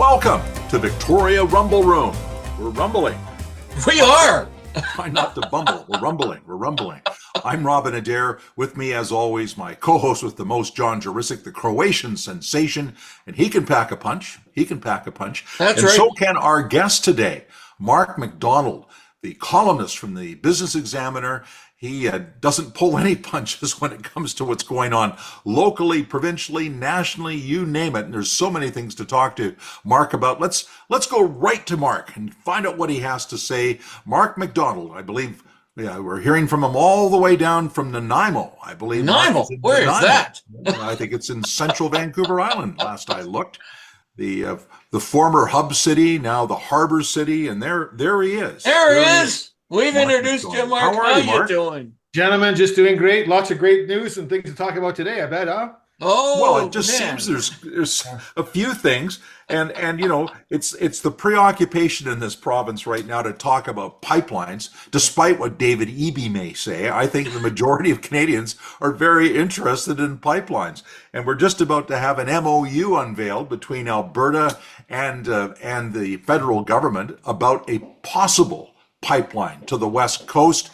Welcome to Victoria Rumble Room. We're rumbling. We are. Try not to bumble. We're rumbling. We're rumbling. I'm Robin Adair. With me, as always, my co-host with the most, John Juricic, the Croatian Sensation. And he can pack a punch. He can pack a punch. That's and right. so can our guest today, Mark MacDonald, the columnist from the Business Examiner. He doesn't pull any punches when it comes to what's going on locally, provincially, nationally, you name it. And there's so many things to talk to Mark about. Let's go right to Mark and find out what he has to say. Mark MacDonald, I believe, we're hearing from him all the way down from Nanaimo, I believe. Nanaimo? Where is that? I think it's in central Vancouver Island, last I looked. The former hub city, now the harbor city, and there he is. There he is. We've Mark introduced you, Mark. How are you, Mark? Doing? Gentlemen, just doing great. Lots of great news and things to talk about today, I bet, huh? Oh, well, it just seems there's a few things, and you know, it's the preoccupation in this province right now to talk about pipelines, despite what David Eby may say. I think the majority of Canadians are very interested in pipelines, and we're just about to have an MOU unveiled between Alberta and the federal government about a possible pipeline to the West Coast.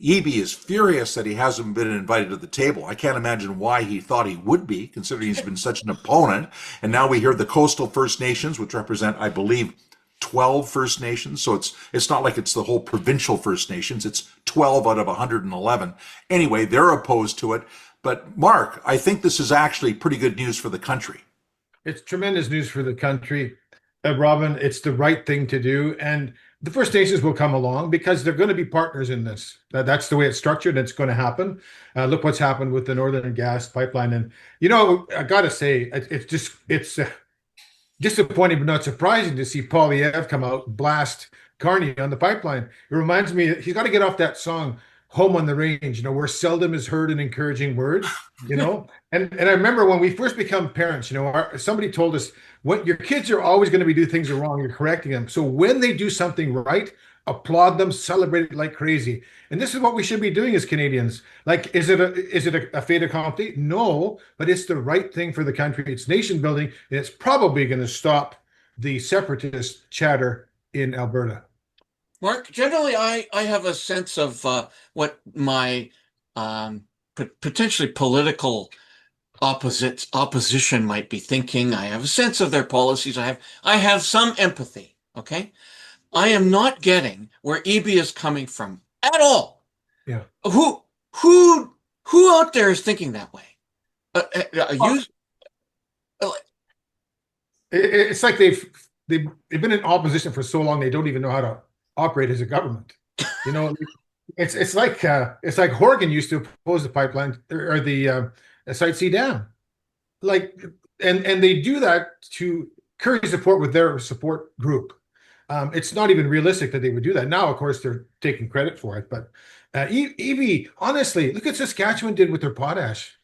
Eby is furious that he hasn't been invited to the table. I can't imagine why he thought he would be, considering he's been such an opponent. And now we hear the coastal First Nations, which represent, I believe, 12 First Nations. So it's not like it's the whole provincial First Nations. It's 12 out of 111. Anyway, they're opposed to it. But Mark, I think this is actually pretty good news for the country. It's tremendous news for the country. Robin, it's the right thing to do. And the First Nations will come along because they're going to be partners in this. That's the way it's structured, and it's going to happen. Look what's happened with the Northern Gas Pipeline. And, you know, I got to say, it's disappointing but not surprising to see Poilievre come out and blast Carney on the pipeline. It reminds me, he's got to get off that song, Home on the Range, you know, where seldom is heard an encouraging word, you know. And I remember when we first become parents, you know, somebody told us, what your kids are always going to be doing things wrong, you're correcting them. So when they do something right, applaud them, celebrate it like crazy. And this is what we should be doing as Canadians. Like, is it a fait accompli? No, but it's the right thing for the country. It's nation building, and it's probably going to stop the separatist chatter in Alberta. Mark, generally, I have a sense of what my potentially political opposition might be thinking. I have a sense of their policies. I have some empathy. Okay, I am not getting where Eby is coming from at all. Yeah. Who out there is thinking that way? It's like they've been in opposition for so long they don't even know how to operate as a government. You know, it's like Horgan used to oppose the pipeline or the Site C dam, like, and they do that to curry support with their support group. It's not even realistic that they would do that. Now, of course, they're taking credit for it. But Eby, honestly, look at Saskatchewan did with their potash.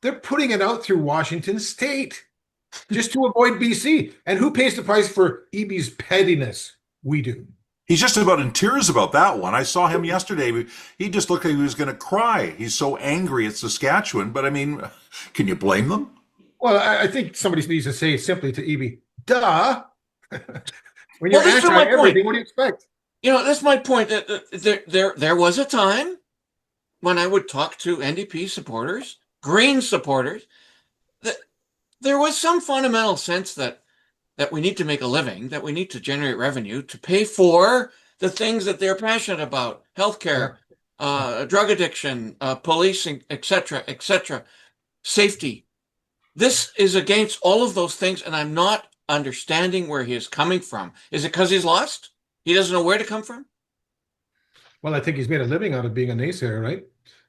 They're putting it out through Washington State just to avoid BC. And who pays the price for Eby's pettiness? We do. He's just about in tears about that one. I saw him yesterday. He just looked like he was going to cry. He's so angry at Saskatchewan. But I mean, can you blame them? Well, I think somebody needs to say simply to Eby, duh. When you're anti everything, what do you expect? You know, that's my point. There was a time when I would talk to NDP supporters, Green supporters, that there was some fundamental sense that we need to make a living, that we need to generate revenue to pay for the things that they're passionate about: healthcare, drug addiction, policing, etc., safety. This is against all of those things, and I'm not understanding where he is coming from. Is it because he's lost? He doesn't know where to come from? Well, I think he's made a living out of being a naysayer, right?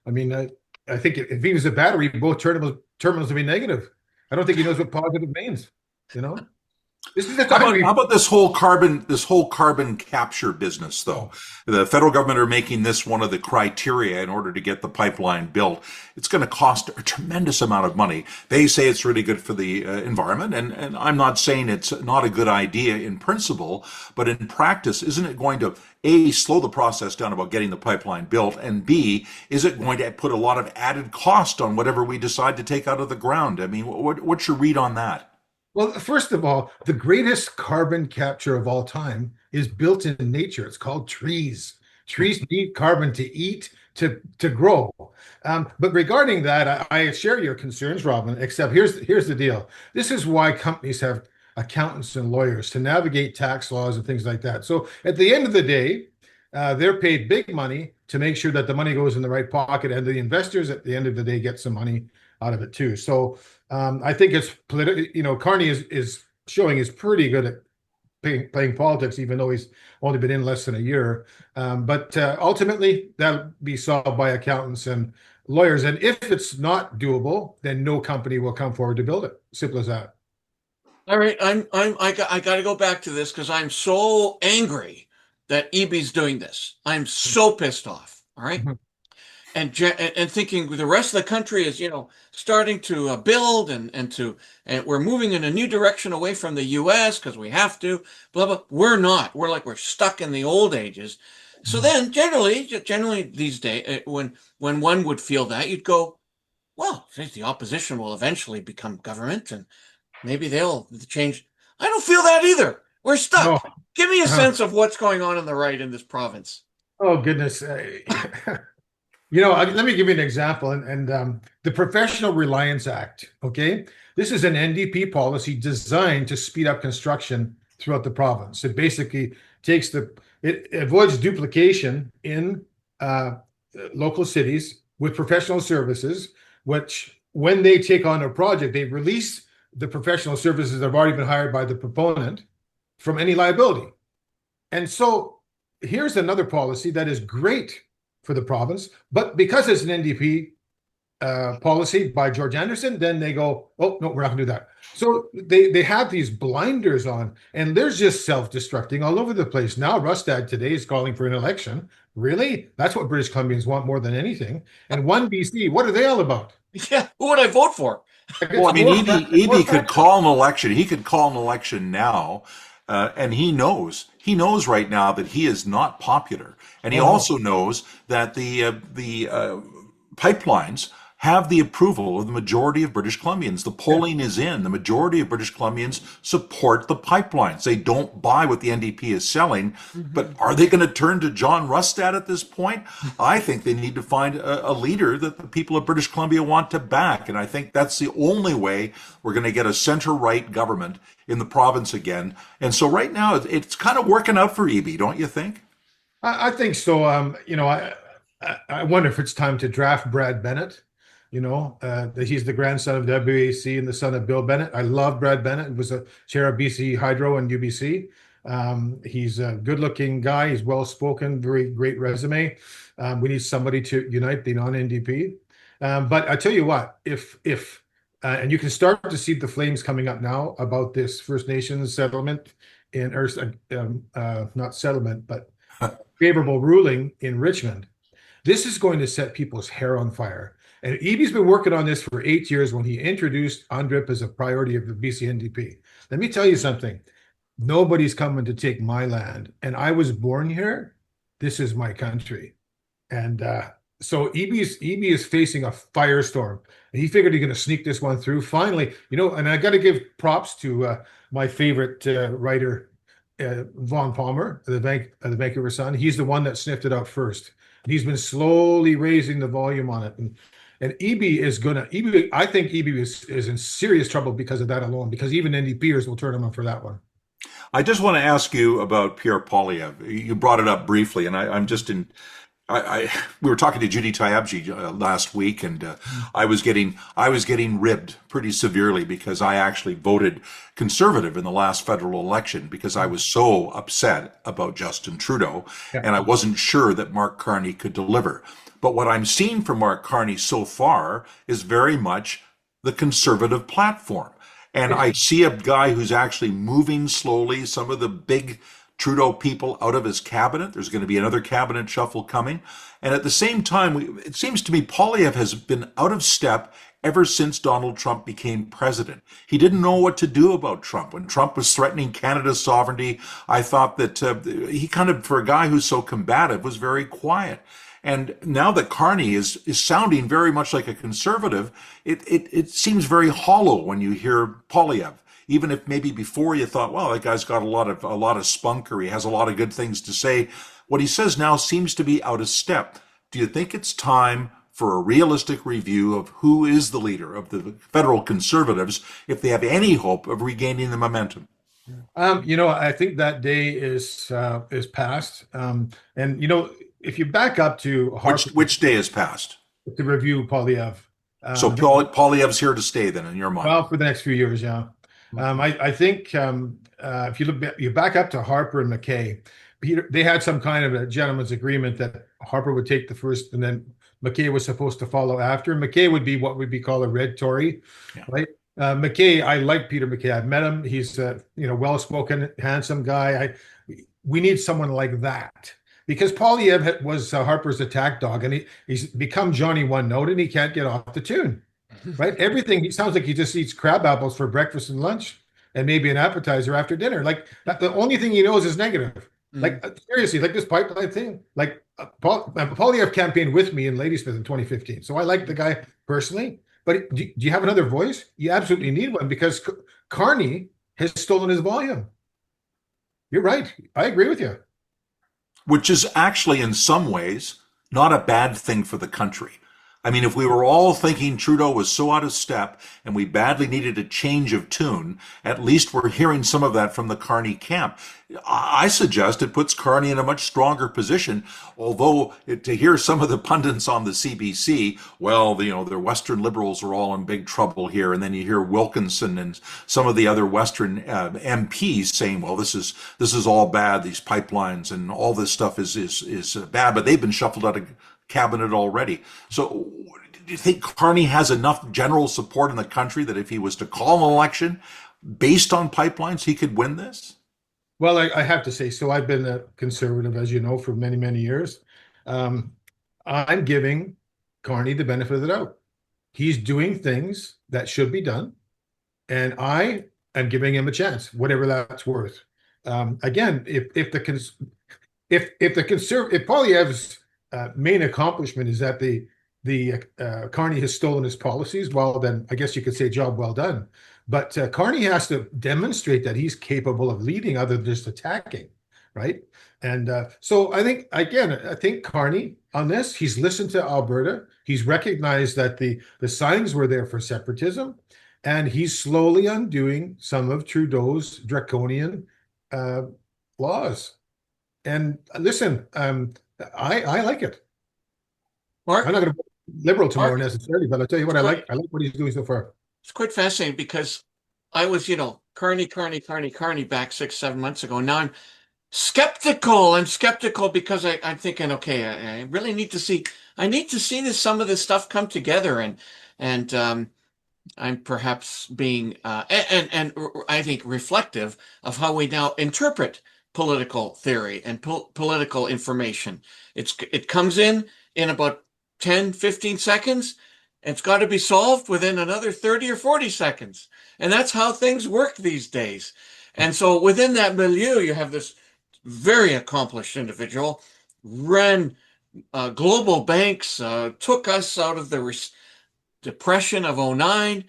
I mean, I think if he was a battery, both terminals would be negative. I don't think he knows what positive means, you know? This is how about this whole carbon capture business, though? The federal government are making this one of the criteria in order to get the pipeline built. It's going to cost a tremendous amount of money. They say it's really good for the environment, and I'm not saying it's not a good idea in principle, but in practice, isn't it going to, A, slow the process down about getting the pipeline built, and B, is it going to put a lot of added cost on whatever we decide to take out of the ground? I mean, what's your read on that? Well, first of all, the greatest carbon capture of all time is built in nature. It's called trees. Trees need carbon to eat, to grow. But regarding that, I share your concerns, Robin, except here's the deal. This is why companies have accountants and lawyers to navigate tax laws and things like that. So at the end of the day, they're paid big money to make sure that the money goes in the right pocket, and the investors at the end of the day get some money out of it too. So I think it's political. You know, Carney is showing he's pretty good at playing politics, even though he's only been in less than a year. But ultimately, that'll be solved by accountants and lawyers. And if it's not doable, then no company will come forward to build it. Simple as that. All right, I got to go back to this because I'm so angry that Eby's doing this. I'm so pissed off. All right. Mhm. And thinking the rest of the country is, starting to build and we're moving in a new direction away from the U.S. because we have to, blah, blah. We're not. We're stuck in the old ages. So then generally these days, when one would feel that, you'd go, well, the opposition will eventually become government and maybe they'll change. I don't feel that either. We're stuck. No. Give me a sense of what's going on the right in this province. Oh, goodness. Let me give you an example. And the Professional Reliance Act, okay? This is an NDP policy designed to speed up construction throughout the province. It basically it avoids duplication in local cities with professional services, which when they take on a project, they release the professional services that have already been hired by the proponent from any liability. And so here's another policy that is great for the province, but because it's an NDP policy by George Anderson, then they go, oh, no, we're not gonna do that. So they have these blinders on, and they're just self-destructing all over the place. Now Rustad today is calling for an election. Really? That's what British Columbians want more than anything. And One BC, what are they all about? Yeah, who would I vote for? Well, I mean, Eby could call an election. He could call an election now, and he knows right now that he is not popular, and he also knows that the pipelines have the approval of the majority of British Columbians. The polling is in. The majority of British Columbians support the pipelines. They don't buy what the NDP is selling, but are they going to turn to John Rustad at this point? I think they need to find a leader that the people of British Columbia want to back, and I think that's the only way we're going to get a center-right government in the province again. And so right now, it's kind of working out for Eby, don't you think? I think so. I wonder if it's time to draft Brad Bennett. He's the grandson of WAC and the son of Bill Bennett. I love Brad Bennett. He was a chair of BC Hydro and UBC. He's a good-looking guy. He's well-spoken, very great resume. We need somebody to unite the non-NDP. But I tell you what, if and you can start to see the flames coming up now about this First Nations settlement not settlement, but favorable ruling in Richmond. This is going to set people's hair on fire. And Eby's been working on this for 8 years when he introduced UNDRIP as a priority of the BC NDP. Let me tell you something. Nobody's coming to take my land. And I was born here. This is my country. And so Eby is facing a firestorm. And he figured he's going to sneak this one through. Finally, and I got to give props to my favorite writer, Vaughn Palmer, the Vancouver Sun. He's the one that sniffed it out first. And he's been slowly raising the volume on it. And Eby is I think Eby is in serious trouble because of that alone, because even NDPers will turn him up for that one. I just want to ask you about Pierre Poilievre. You brought it up briefly, and we were talking to Judy Tyabji last week, and I was getting ribbed pretty severely because I actually voted Conservative in the last federal election because I was so upset about Justin Trudeau, and I wasn't sure that Mark Carney could deliver. But what I'm seeing from Mark Carney so far is very much the Conservative platform. And I see a guy who's actually moving slowly some of the big Trudeau people out of his cabinet. There's going to be another cabinet shuffle coming. And at the same time, it seems to me Poilievre has been out of step ever since Donald Trump became president. He didn't know what to do about Trump. When Trump was threatening Canada's sovereignty, I thought that he kind of, for a guy who's so combative, was very quiet. And now that Carney is sounding very much like a conservative, it seems very hollow when you hear Poilievre. even if maybe before you thought, well, that guy's got a lot of spunk, or he has a lot of good things to say. What he says now seems to be out of step. Do you think it's time for a realistic review of who is the leader of the federal Conservatives if they have any hope of regaining the momentum? I think that day is past. And if you back up to Harper, Which day is past? to review Poilievre. So Poilievre's here to stay then, in your mind? Well, for the next few years, yeah. I think if you back up to Harper and McKay, they had some kind of a gentleman's agreement that Harper would take the first, and then McKay was supposed to follow after. McKay would be what would be called a red Tory, right? McKay, I like Peter McKay. I've met him. He's a well-spoken, handsome guy. We need someone like that, because Poilievre was Harper's attack dog, and he's become Johnny One Note, and he can't get off the tune, right? Everything, he sounds like he just eats crab apples for breakfast and lunch, and maybe an appetizer after dinner. Like the only thing he knows is negative. Like seriously, like this pipeline thing. Like Poilievre campaigned with me in Ladysmith in 2015, so I like the guy personally. But do you have another voice? You absolutely need one, because Carney has stolen his volume. You're right. I agree with you. Which is actually, in some ways, not a bad thing for the country. I mean, if we were all thinking Trudeau was so out of step and we badly needed a change of tune, at least we're hearing some of that from the Carney camp. I suggest it puts Carney in a much stronger position, although to hear some of the pundits on the CBC, well, the Western Liberals are all in big trouble here. And then you hear Wilkinson and some of the other Western MPs saying, well, this is all bad, these pipelines and all this stuff is bad, but they've been shuffled out of cabinet already. So do you think Carney has enough general support in the country that if he was to call an election based on pipelines, he could win this? Well, I have to say, so I've been a conservative, as you know, for many, many years. I'm giving Carney the benefit of the doubt. He's doing things that should be done, and I am giving him a chance, whatever that's worth. Again, if Poilievre's main accomplishment is that the Carney has stolen his policies, well, then I guess you could say job well done. But Carney has to demonstrate that he's capable of leading other than just attacking, right? And so I think Carney on this, he's listened to Alberta. He's recognized that the signs were there for separatism, and he's slowly undoing some of Trudeau's draconian laws. And listen, I like it. Mark? I'm not going to be liberal tomorrow necessarily, but I'll tell you what, I like what he's doing so far. It's quite fascinating, because I was, Carney back 6-7 months ago. Now I'm skeptical. I'm skeptical because I'm thinking, okay, I really need to see some of this stuff come together, and I'm perhaps being and I think reflective of how we now interpret political theory and political information. It comes in about 10, 15 seconds. It's got to be solved within another 30 or 40 seconds. And that's how things work these days. And so within that milieu, you have this very accomplished individual, ran global banks, took us out of the depression of 2009.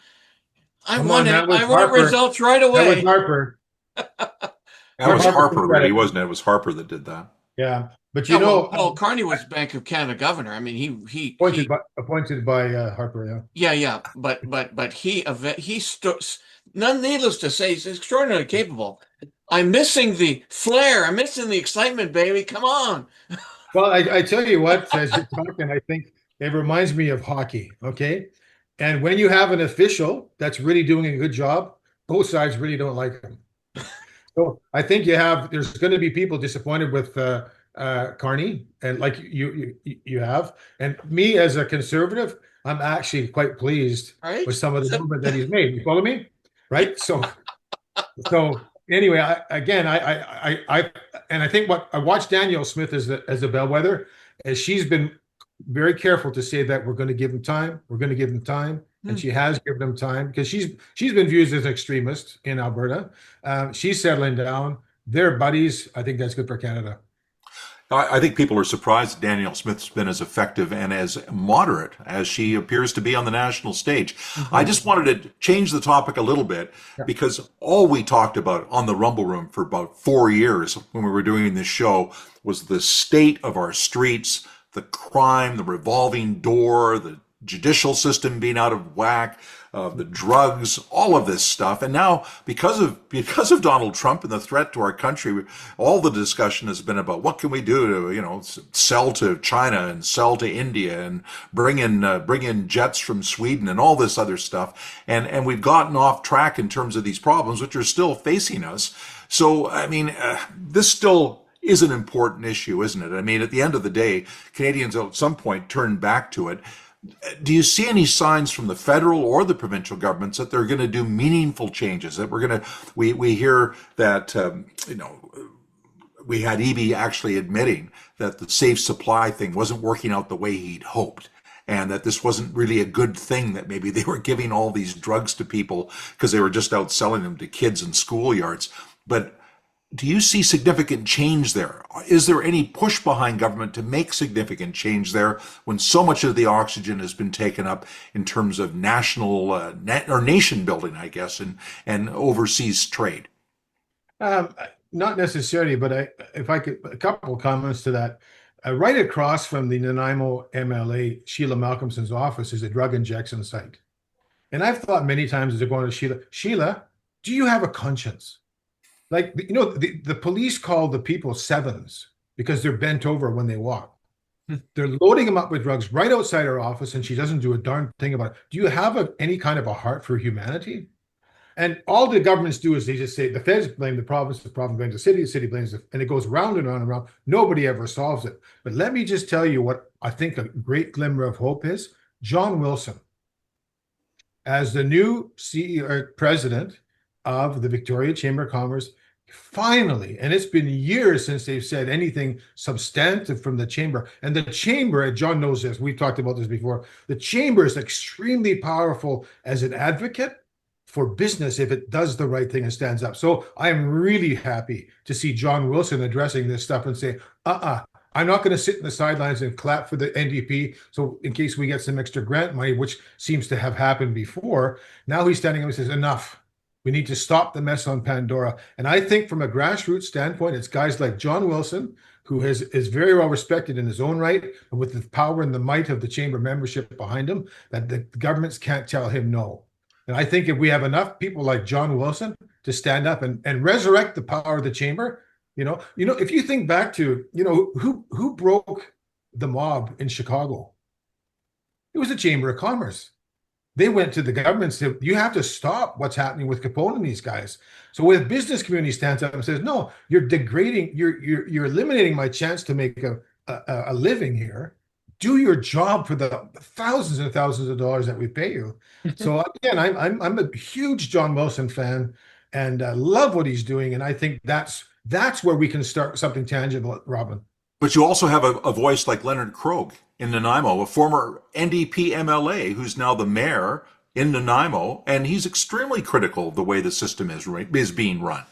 I want results right away. That was Harper. That was Harper, really, wasn't it? It was Harper that did that. Yeah. But Carney was Bank of Canada governor. I mean, he appointed by Harper. Yeah. But he stood. None, needless to say, he's extraordinarily capable. I'm missing the flair. I'm missing the excitement, baby. Come on. Well, I tell you what, as you're talking, I think it reminds me of hockey. Okay, and when you have an official that's really doing a good job, both sides really don't like him. So I think there's going to be people disappointed with Carney, and like you have, and me as a conservative, I'm actually quite pleased with some of the movement that he's made. You follow me, right? So anyway, I think what I watched Danielle Smith as a bellwether, as she's been very careful to say that we're going to give him time. We're going to give him time. And she has given him time, because she's been viewed as an extremist in Alberta. She's settling down. They're buddies. I think that's good for Canada. I think people are surprised that Danielle Smith's been as effective and as moderate as she appears to be on the national stage. I just wanted to change the topic a little bit because all we talked about on the Rumble Room for about 4 years when we were doing this show was the state of our streets, the crime, the revolving door, the judicial system being out of whack, the drugs, all of this stuff. And now, because of Donald Trump and the threat to our country, all the discussion has been about what can we do to, sell to China and sell to India and bring in jets from Sweden and all this other stuff. And we've gotten off track in terms of these problems, which are still facing us. So, I mean, this still is an important issue, isn't it? I mean, at the end of the day, Canadians at some point turn back to it. Do you see any signs from the federal or the provincial governments that they're going to do meaningful changes? That we hear that, we had Eby actually admitting that the safe supply thing wasn't working out the way he'd hoped, and that this wasn't really a good thing, that maybe they were giving all these drugs to people because they were just out selling them to kids in schoolyards. But do you see significant change there? Is there any push behind government to make significant change there when so much of the oxygen has been taken up in terms of national or nation building, I guess, and overseas trade? Not necessarily, but if I could, a couple of comments to that. Right across from the Nanaimo MLA, Sheila Malcolmson's office, is a drug injection site. And I've thought many times as they're going to Sheila, do you have a conscience? Like, the police call the people sevens because they're bent over when they walk. They're loading them up with drugs right outside her office, and she doesn't do a darn thing about it. Do you have any kind of a heart for humanity? And all the governments do is they just say the feds blame the province blames the city blames it, and it goes round and round and round. Nobody ever solves it. But let me just tell you what I think a great glimmer of hope is. John Wilson, as the new CEO or president of the Victoria Chamber of Commerce, finally, and it's been years since they've said anything substantive from the chamber. And the chamber, John knows this, we've talked about this before, the chamber is extremely powerful as an advocate for business if it does the right thing and stands up. So I'm really happy to see John Wilson addressing this stuff and say, I'm not going to sit in the sidelines and clap for the NDP. So in case we get some extra grant money, which seems to have happened before, now he's standing up and says, enough. We need to stop the mess on Pandora. And I think from a grassroots standpoint, it's guys like John Wilson, who is very well respected in his own right, and with the power and the might of the chamber membership behind him, that the governments can't tell him no. And I think if we have enough people like John Wilson to stand up and resurrect the power of the chamber, if you think back to, who broke the mob in Chicago? It was the Chamber of Commerce. They went to the government and said, you have to stop what's happening with Capone and these guys. So when the business community stands up and says, no, you're degrading, you're eliminating my chance to make a living here. Do your job for the thousands and thousands of dollars that we pay you. So again, I'm a huge John Wilson fan and love what he's doing. And I think that's where we can start something tangible, Robin. But you also have a voice like Leonard Krogh in Nanaimo, a former NDP MLA who's now the mayor in Nanaimo, and he's extremely critical of the way the system is being run.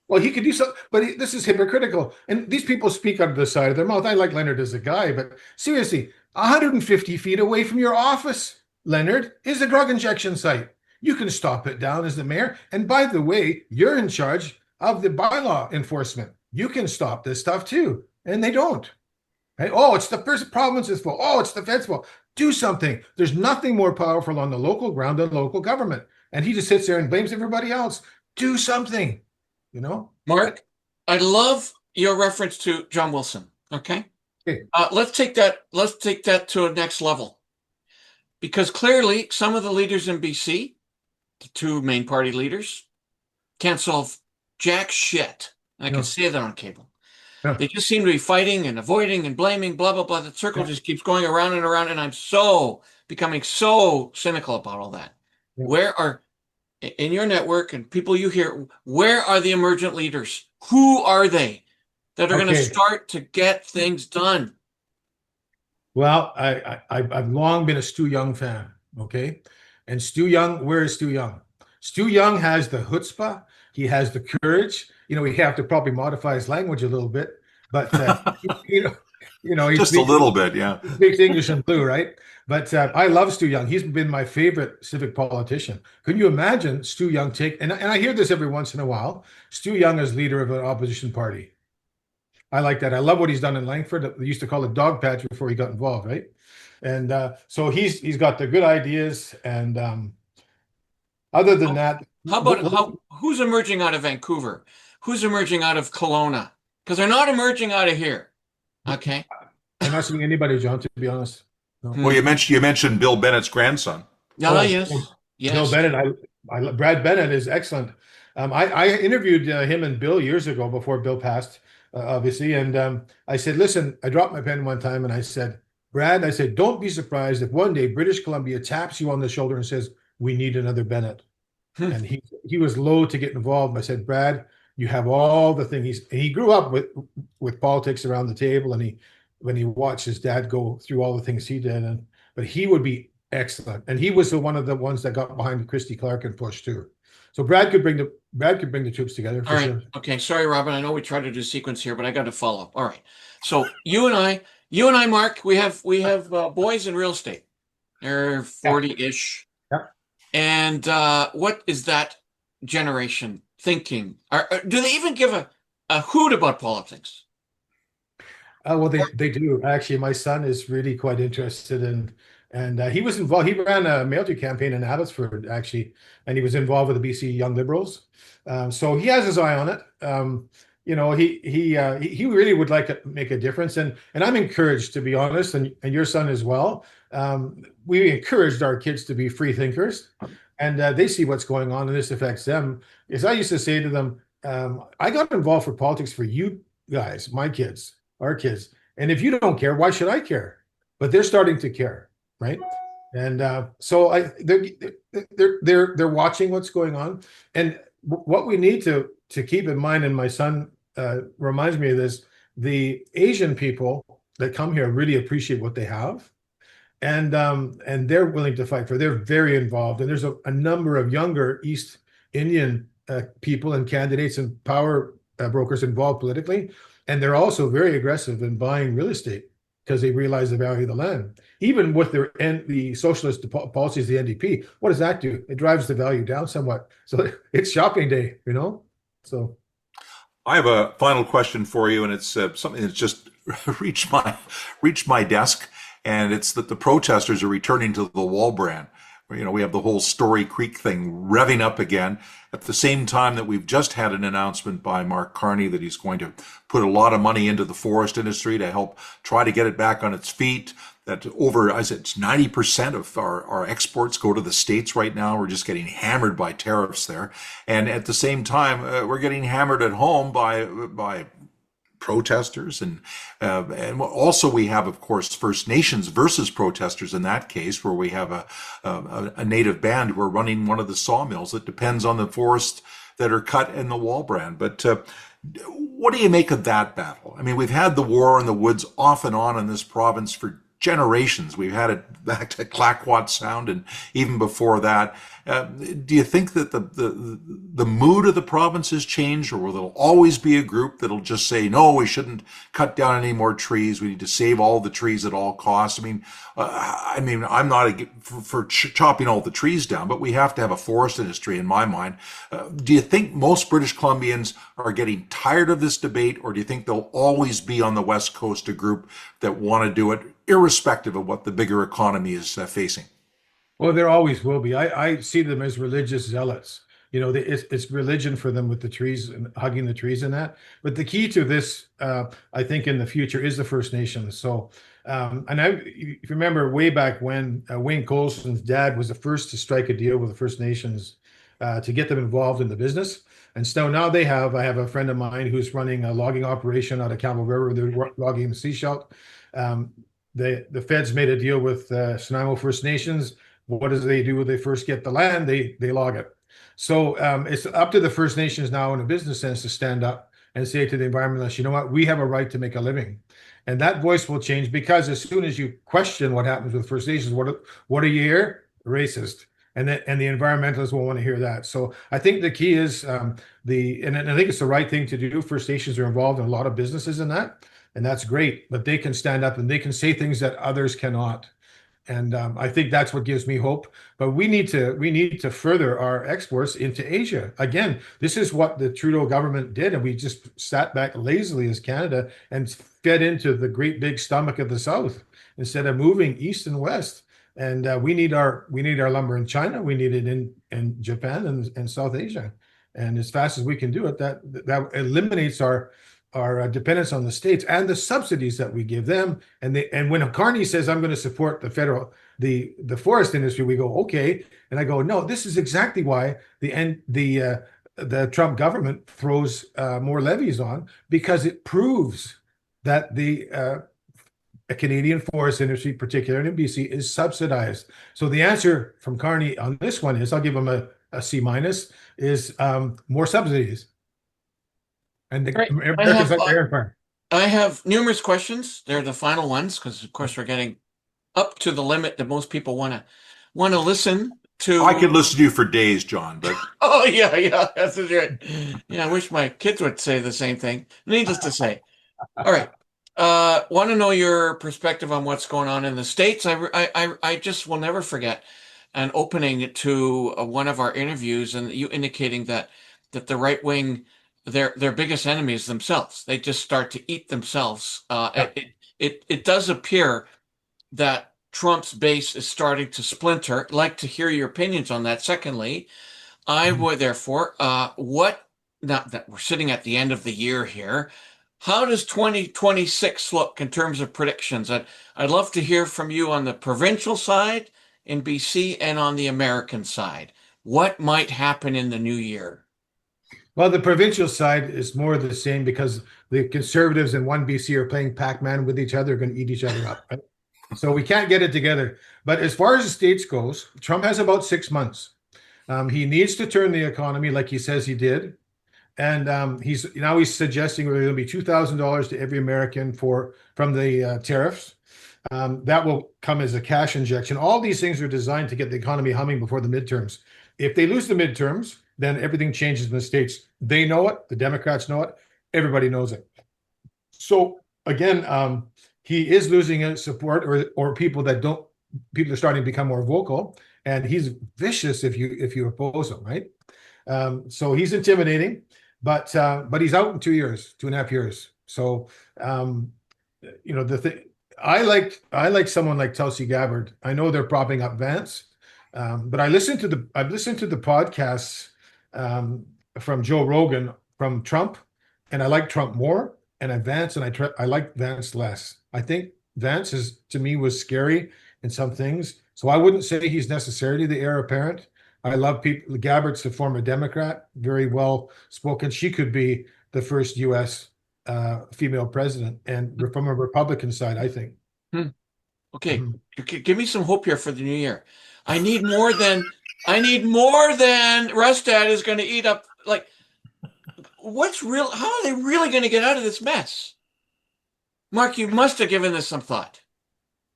Well, he could do something, but this is hypocritical. And these people speak out of the side of their mouth. I like Leonard as a guy, but seriously, 150 feet away from your office, Leonard, is a drug injection site. You can stop it down as the mayor. And by the way, you're in charge of the bylaw enforcement. You can stop this stuff too. And they don't. Right? Oh, it's the province's fault. Oh, it's the fed's fault. Do something. There's nothing more powerful on the local ground than local government. And he just sits there and blames everybody else. Do something, Mark, I love your reference to John Wilson. Okay. Let's take that to a next level. Because clearly some of the leaders in BC, the two main party leaders, can't solve jack shit. I can say that on cable. They just seem to be fighting and avoiding and blaming, blah, blah, blah. The circle just keeps going around and around. And I'm becoming so cynical about all that. Where are, in your network and people you hear, where are the emergent leaders? Who are they that are going to start to get things done? Well, I've long been a Stu Young fan, okay? And Stu Young, where is Stu Young? Stu Young has the chutzpah. He has the courage. We have to probably modify his language a little bit, but you he Just a little bit, yeah. speaks English and blue, right? But I love Stu Young. He's been my favorite civic politician. Can you imagine Stu Young and I hear this every once in a while, Stu Young as leader of an opposition party. I like that. I love what he's done in Langford. They used to call it dog patch before he got involved, right? And so he's got the good ideas. And other than that, How about who's emerging out of Vancouver? Who's emerging out of Kelowna? Because they're not emerging out of here. Okay. I'm not seeing anybody, John, to be honest. No. Well, you mentioned Bill Bennett's grandson. Yes. Bill Bennett. Brad Bennett is excellent. I interviewed him and Bill years ago before Bill passed, obviously. And I said, listen, I dropped my pen one time and I said, Brad, I said, don't be surprised if one day British Columbia taps you on the shoulder and says, we need another Bennett. And he was loath to get involved. I said, Brad, you have all the things. He grew up with politics around the table, and when he watched his dad go through all the things he did, but he would be excellent. And he was one of the ones that got behind the Christy Clarkin push too. So Brad could bring the troops together. All right. Sure. Okay. Sorry, Robin. I know we tried to do sequence here, but I got to follow. All right. So you and I, Mark, we have boys in real estate. They're 40-ish. Yeah. And what is that generation thinking? Do they even give a hoot about politics? Well, they do. Actually, my son is really quite interested and he was involved. He ran a mail-to campaign in Abbotsford, actually, and he was involved with the BC Young Liberals. So he has his eye on it. He really would like to make a difference, and I'm encouraged, to be honest, and your son as well. We encouraged our kids to be free thinkers, and they see what's going on, and this affects them. As I used to say to them, I got involved for politics for you guys, my kids, our kids, and if you don't care, why should I care? But they're starting to care, right? And so they're watching what's going on, and what we need to keep in mind, and my son reminds me of this, the Asian people that come here really appreciate what they have, and they're willing to fight for. They're very involved, and there's a number of younger East Indian people and candidates and power brokers involved politically, and they're also very aggressive in buying real estate because they realize the value of the land. Even with the socialist policies, the NDP, what does that do? It drives the value down somewhat. So it's shopping day, So I have a final question for you, and it's something that's just reached my desk, and it's that the protesters are returning to the wall brand. We have the whole Story Creek thing revving up again at the same time that we've just had an announcement by Mark Carney that he's going to put a lot of money into the forest industry to help try to get it back on its feet. That it's 90% of our exports go to the States right now. We're just getting hammered by tariffs there. And at the same time, we're getting hammered at home by protesters, and also we have, of course, First Nations versus protesters in that case, where we have a native band who are running one of the sawmills that depends on the forests that are cut in the wall brand. But what do you make of that battle? I mean, we've had the war in the woods off and on in this province for generations. We've had it back to Clayoquot Sound and even before that. Do you think that the mood of the province has changed, or will there always be a group that'll just say, no, we shouldn't cut down any more trees. We need to save all the trees at all costs. I mean, I'm not for chopping all the trees down, but we have to have a forest industry in my mind. Do you think most British Columbians are getting tired of this debate, or do you think there'll always be on the West Coast a group that want to do it irrespective of what the bigger economy is facing? Well, there always will be. I see them as religious zealots. It's religion for them with the trees and hugging the trees and that. But the key to this, I think, in the future is the First Nations. So, if you remember way back when Wayne Colson's dad was the first to strike a deal with the First Nations to get them involved in the business. And so now I have a friend of mine who's running a logging operation out of Campbell River. They're logging the seashell. The feds made a deal with Nanaimo First Nations. What do they do when they first get the land? They log it. So it's up to the First Nations now, in a business sense, to stand up and say to the environmentalists, you know what, we have a right to make a living. And that voice will change, because as soon as you question what happens with First Nations, what are you here? Racist. and the environmentalists will want to hear that. So I think the key is and I think it's the right thing to do. First Nations are involved in a lot of businesses in that, and that's great. But they can stand up and they can say things that others cannot. And I think that's what gives me hope. But we need to further our exports into Asia. Again, this is what the Trudeau government did, and we just sat back lazily as Canada and fed into the great big stomach of the South instead of moving east and west. And we need our lumber in China. We need it in Japan and South Asia. And as fast as we can do it, that eliminates our dependence on the states and the subsidies that we give them. And when Carney says, I'm going to support the forest industry, we go, okay. And I go, no, this is exactly why the Trump government throws more levies on, because it proves that the Canadian forest industry, particularly in BC, is subsidized. So the answer from Carney on this one is, I'll give him a C minus, is more subsidies. And I have numerous questions. They're the final ones because, of course, we're getting up to the limit that most people want to listen to. I could listen to you for days, John. But oh yeah, that's right. Yeah, I wish my kids would say the same thing. Needless to say. All right. Want to know your perspective on what's going on in the States. I just will never forget an opening to one of our interviews, and you indicating that the right wing, their biggest enemies themselves. They just start to eat themselves. It does appear that Trump's base is starting to splinter. I'd like to hear your opinions on that. Secondly, I would therefore, not that we're sitting at the end of the year here, how does 2026 look in terms of predictions? I'd love to hear from you on the provincial side in BC and on the American side. What might happen in the new year? Well, the provincial side is more of the same, because the Conservatives in one BC are playing Pac-Man with each other, going to eat each other up. Right? So we can't get it together. But as far as the states goes, Trump has about 6 months. He needs to turn the economy like he says he did. And he's suggesting there's going to be $2,000 to every American from the tariffs. That will come as a cash injection. All these things are designed to get the economy humming before the midterms. If they lose the midterms, then everything changes in the states. They know it. The Democrats know it. Everybody knows it. So again, he is losing support, or people are starting to become more vocal, and he's vicious if you oppose him, right? So he's intimidating, but he's out in 2.5 years. So the thing, I like someone like Tulsi Gabbard. I know they're propping up Vance, but I've listened to the podcasts from Joe Rogan from Trump, and I like Trump more, and I like Vance less. I think Vance to me was scary in some things, so I wouldn't say he's necessarily the heir apparent. I love people. Gabbard's a former Democrat, very well spoken. She could be the first U.S. Female president, and from a Republican side, I think. Okay, give me some hope here for the new year. I need more than Rustad is going to eat up. Like, what's real? How are they really going to get out of this mess? Mark, you must have given this some thought.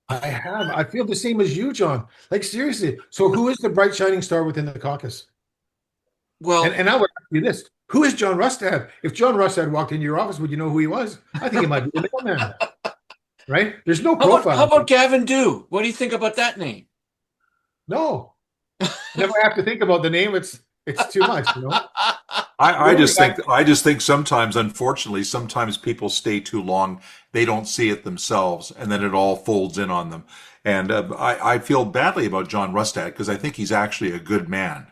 I have. I feel the same as you, John. Like, seriously. So who is the bright shining star within the caucus? Well, and I would ask you this. Who is John Rustad? If John Rustad walked into your office, would you know who he was? I think he might be the middleman. Right? There's no profile. How about Gavin Dew? What do you think about that name? No. Never have to think about the name. It's too much, I just think sometimes, unfortunately, sometimes people stay too long. They don't see it themselves, and then it all folds in on them. And I feel badly about John Rustad, because I think he's actually a good man.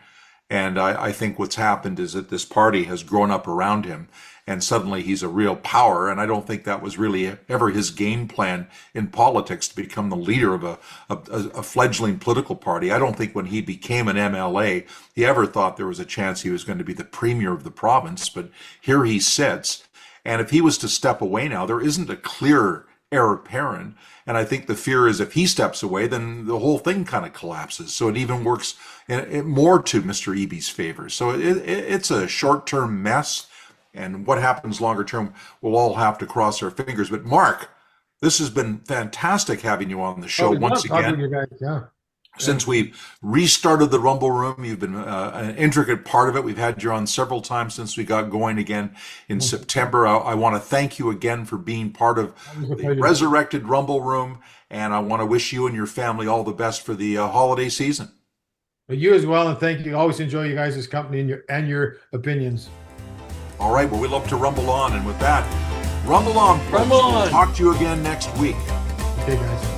And I think what's happened is that this party has grown up around him, and suddenly he's a real power. And I don't think that was really ever his game plan in politics, to become the leader of a fledgling political party. I don't think when he became an MLA, he ever thought there was a chance he was going to be the premier of the province. But here he sits. And if he was to step away now, there isn't a clear heir apparent. And I think the fear is if he steps away, then the whole thing kind of collapses. So it even works more to Mr. Eby's favor. So it's a short-term mess. And what happens longer term, we'll all have to cross our fingers. But Mark, this has been fantastic having you on the show once again. You guys, yeah. Since we've restarted the Rumble Room, you've been an intricate part of it. We've had you on several times since we got going again in September. I want to thank you again for being part of the resurrected Rumble Room, and I want to wish you and your family all the best for the holiday season. But you as well, and thank you. Always enjoy you guys' company and your opinions. All right, well, we love to rumble on, and with that, rumble on. Rumble on. Talk to you again next week. Okay, guys.